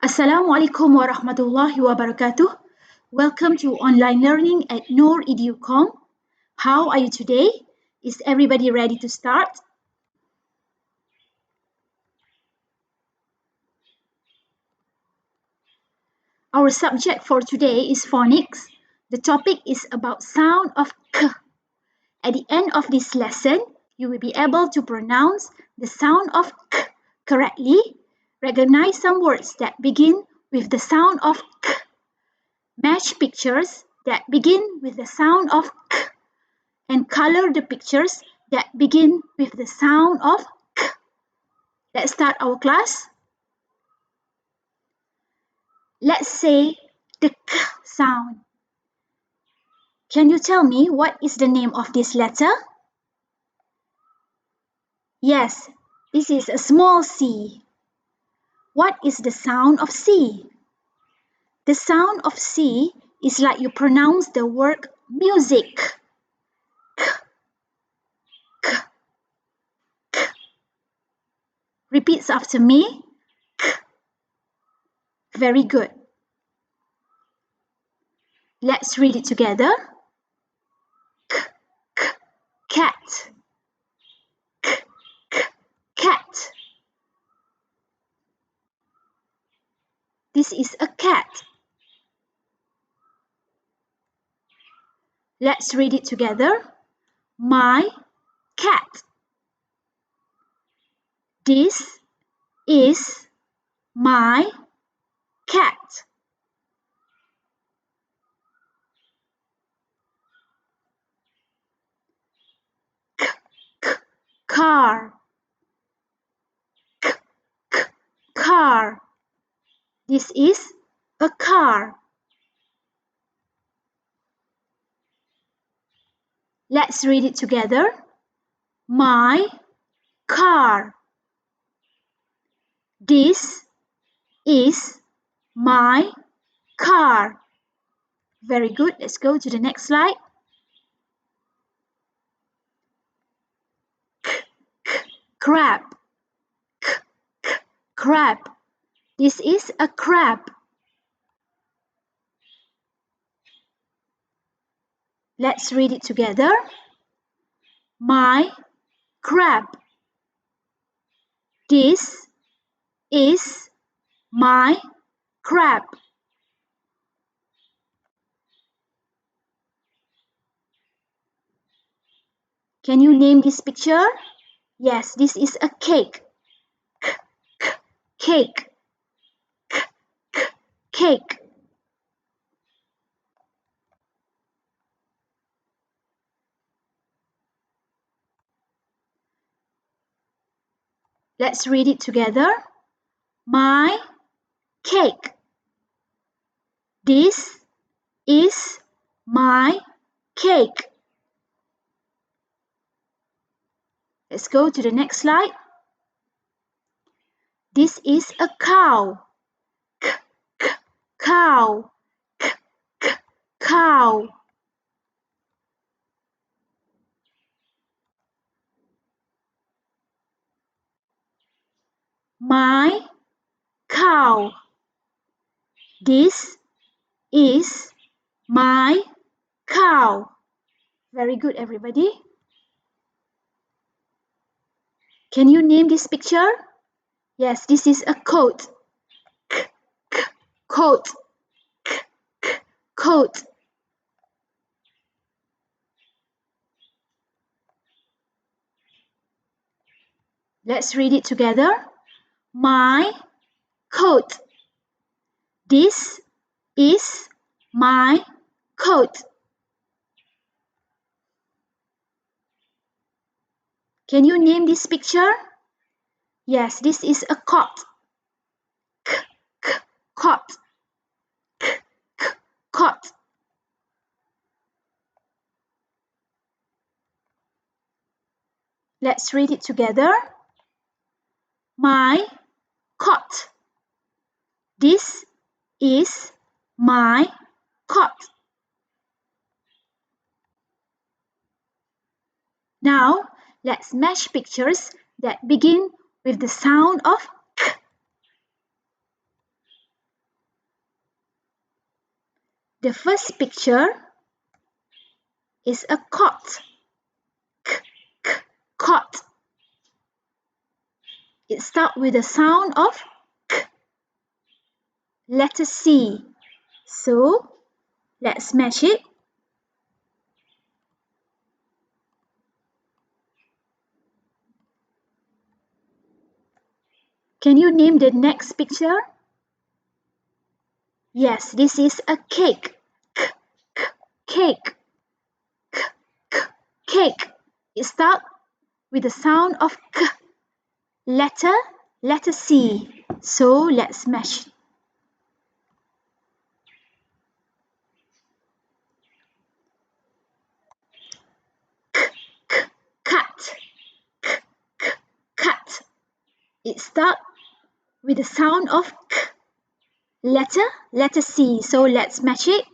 السلام عليكم ورحمة الله وبركاته. Welcome to online learning at NorEduCom. How are you today? Is everybody ready to start? Our subject for today is phonics. The topic is about sound of k. At the end of this lesson, you will be able to pronounce the sound of k correctly. Recognize some words that begin with the sound of k. Match pictures that begin with the sound of k and color the pictures that begin with the sound of k. Let's start our class. Let's say the k sound. Can you tell me what is the name of this letter? Yes, this is a small c. What is the sound of c? The sound of c is like you pronounce the word music. K, k, k. Repeats after me. K. Very good. Let's read it together. K, k, cat. K, k, cat. This is a cat. Let's read it together. My cat. This is my cat. K, k, car. K, k, car. This is a car. Let's read it together. My car. This is my car. Very good. Let's go to the next slide. K, k, crab. K, k, crab. This is a crab. Let's read it together. My crab. This is my crab. Can you name this picture? Yes, this is a cake. K, k, cake. K, k, cake. Let's read it together. My cake. This is my cake. Let's go to the next slide. This is a cow. K, k, cow. K, k, cow. My cow. This is my cow. Very good, everybody. Can you name this picture? Yes, this is a coat. K, k, coat. K, k, coat. Let's read it together. My coat. This is my coat. Can you name this picture? Yes, this is a cot. K, k, cot. K, k, cot. Let's read it together. My cot. This is my cot. Now, let's match pictures that begin with the sound of k. The first picture is a cot. Cot. It starts with the sound of k. Letter C. So, let's match it. Can you name the next picture? Yes, this is a cake. Cake. Cake. It starts with the sound of k. Letter C. So let's match. Cut. Cut. It starts with the sound of k. Letter C. So let's match it.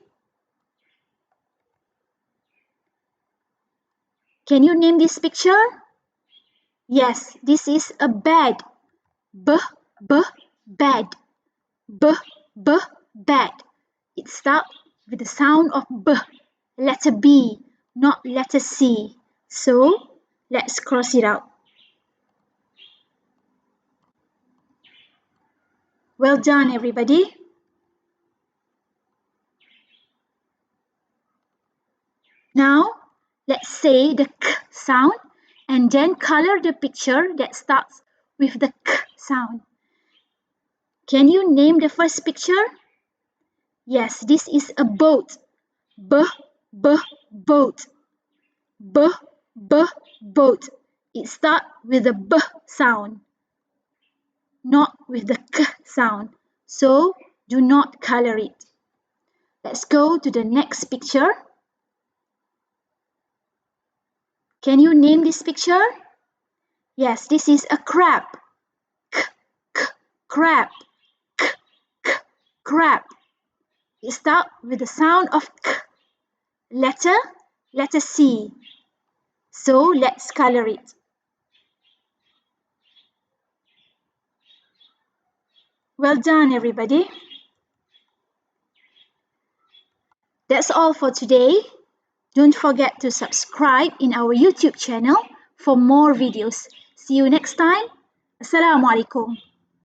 Can you name this picture? Yes, this is a bed. Bed. Bed. It starts with the sound of B. Letter B, not letter C. So, let's cross it out. Well done, everybody. Now, let's say the K sound and then color the picture that starts with the K sound. Can you name the first picture? Yes, this is a boat. Boat. Boat. It starts with the B sound, not with the K sound. So, do not color it. Let's go to the next picture. Can you name this picture? Yes, this is a crab. Crab. Crab. It starts with the sound of K. Letter C. So let's color it. Well done, everybody. That's all for today. Don't forget to subscribe in our YouTube channel for more videos. See you next time. Assalamu alaikum.